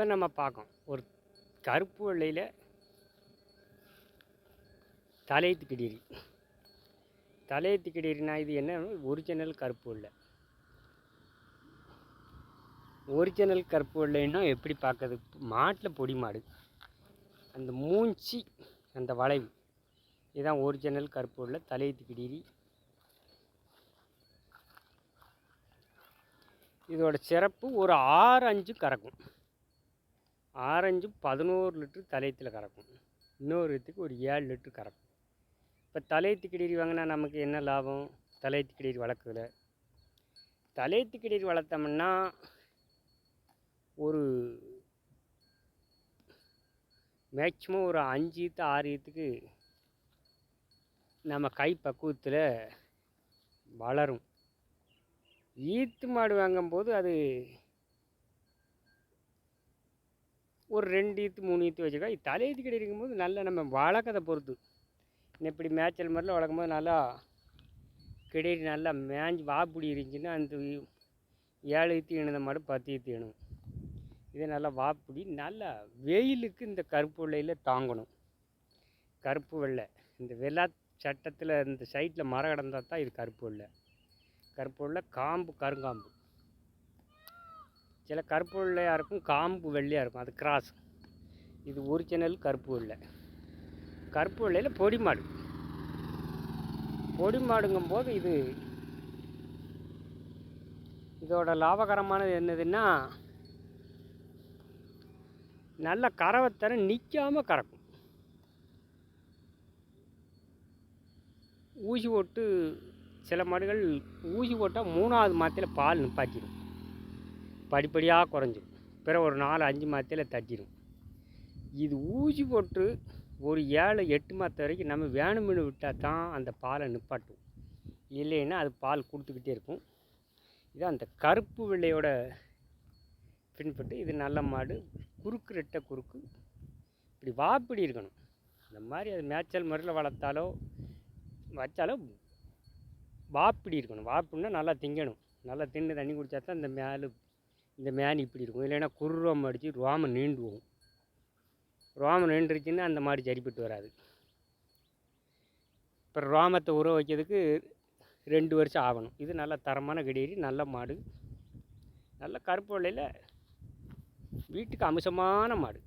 இப்போ நம்ம பார்க்கோம் ஒரு கருப்பு வெள்ளையில் தலையத்து கிடீரி. தலையத்து கிடீரினா இது என்ன? ஒரிஜினல் கருப்பு வெள்ளை. ஒரிஜினல் கருப்பு வெள்ளைன்னா எப்படி பார்க்குறது? மாட்டில் பொடி மாடு, அந்த மூஞ்சி, அந்த வளைவு, இதுதான் ஒரிஜினல் கருப்பு வெள்ளை தலையத்து கிடீரி. இதோட சிறப்பு ஒரு 6-5 கறக்கும். 6-5 11 லிட்டரு தலையத்தில் கறக்கும். இன்னொரு இதுக்கு ஒரு 7 லிட்டரு கறக்கும். இப்போ தலையத்து கிடீரி வாங்கினா நமக்கு என்ன லாபம்? தலையத்து கிடீரி வளர்க்குறதுல தலையத்து கிடீரி வளர்த்தோம்னா ஒரு மேக்சிமம் ஒரு 5 6 ஈத்துக்கு நம்ம கை பக்குவத்தில் வளரும். ஈத்து மாடு வாங்கும்போது அது ஒரு 2 ஈத்து 3 ஈத்து வச்சுருக்கா. தலையத்து கிடீரி இருக்கும்போது நல்லா நம்ம வளர்க்கதை பொறுத்து. இப்படி மேய்ச்சல் மாதிரிலாம் வளர்க்கும் போது நல்லா கிடீரி நல்லா மேய்ஞ்சி வாப்பிடி இருந்துச்சுன்னா அந்த 7 ஈத்து இணுந்த மாடு 10 ஈத்து இணும். இதே நல்லா வாப்பிடி நல்லா வெயிலுக்கு இந்த கருப்பு வெள்ளையில் தாங்கணும். கருப்பு வெள்ளை இந்த வெள்ளா சட்டத்தில் இந்த சைட்டில் மரம் கிடந்தால் தான் இது கருப்பு வெள்ளை. கருப்பு வெள்ளை காம்பு கருங்காம்பு. சில கருப்பு வெள்ளையாக இருக்கும், காம்பு வெள்ளையாக இருக்கும், அது கிராஸ். இது ஒரிஜினல் கருப்பு வெள்ளை. கருப்பு வெள்ளையில் பொடி மாடு. பொடி மாடுங்கும்போது இதோட லாபகரமானது என்னதுன்னா நல்ல கறவைத்தரம் நிற்காமல் கறக்கும். ஊசி போட்டு சில மாடுகள் ஊசி போட்டால் 3வது மாதத்தில் பால் நிப்பாட்டிடும், படிப்படியாக குறைஞ்சிடும். பிறகு ஒரு 4-5 மாதத்தில் தட்டிடும். இது ஊசி போட்டு ஒரு 7-8 மாதம் வரைக்கும் நம்ம வேணுமென்னு விட்டால் தான் அந்த பாலை நிப்பாட்டும். இல்லைன்னா அது பால் கொடுத்துக்கிட்டே இருக்கும். இது அந்த கருப்பு வெள்ளையோட பின்பட்டு இது நல்ல மாடு. குறுக்கு ரெட்டை குறுக்கு இப்படி வாப்பிடி இருக்கணும். இந்த மாதிரி அது மேய்ச்சல் முறையில் வளர்த்தாலோ வச்சாலோ வாப்பிடி இருக்கணும். வாப்பிடினா நல்லா திங்கணும். நல்லா தின்னு தண்ணி குடித்தா தான் இந்த மேனி இப்படி இருக்கும். இல்லைன்னா குர்ரம் அடித்து ரோமம் நீண்டுவோம். ரோமம் நீண்டுருச்சுன்னா அந்த மாடு சரிப்பட்டு வராது. இப்போ ரோமத்தை உற வைக்கிறதுக்கு 2 வருஷம் ஆகணும். இது நல்ல தரமான கிடீரி, நல்ல மாடு, நல்ல கருப்பு வெள்ளையில் வீட்டுக்கு அம்சமான மாடு.